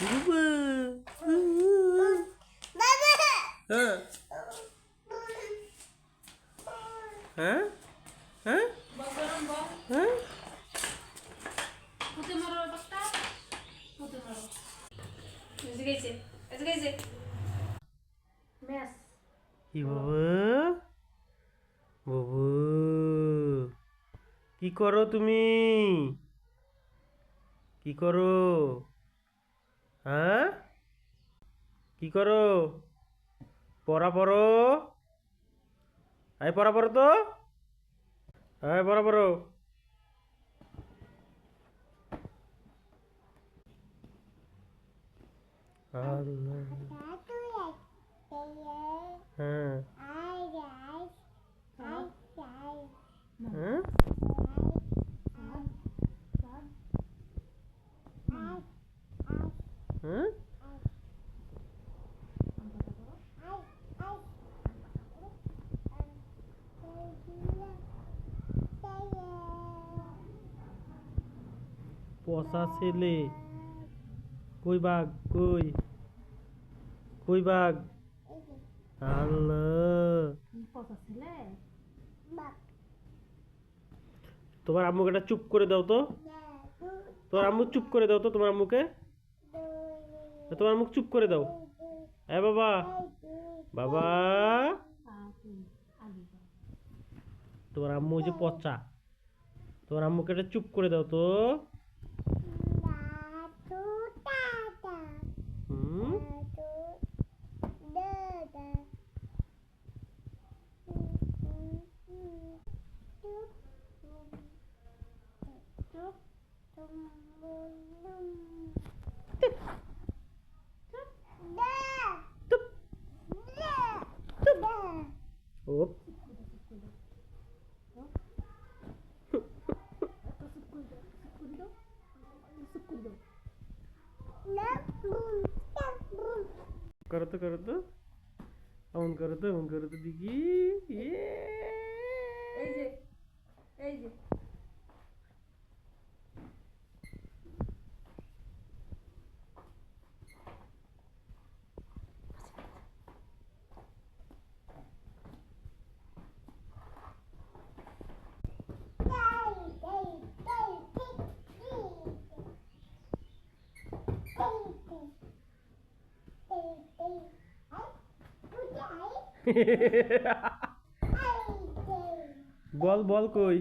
বাবা হ্যাঁ হ্যাঁ হ্যাঁ হ্যাঁ কি বাবা বাবু কি করো তুমি কি করো হ্যাঁ কি করো পড়া পড়ো আয় পড়া পড়ো তো আয় পড়া পড়ো আল্লাহ হ্যাঁ হ্যাঁ হ্যাঁ পচা ছেলে কই বাঘ কই কই বাঘ আল্লাহ তোমার আম্মুকে একটা চুপ করে দাও তো তোমার আম্মু চুপ করে দাও তো তোমার আম্মুকে তোমার আম্মুকে চুপ করে দাও হ্যাঁ বাবা বাবা তোমার আম্মু যে পচা তোমার আম্মুকে একটা চুপ করে দাও তো হুম ওপ করো তো এমন করো তো দেখি এই যে বল বল কই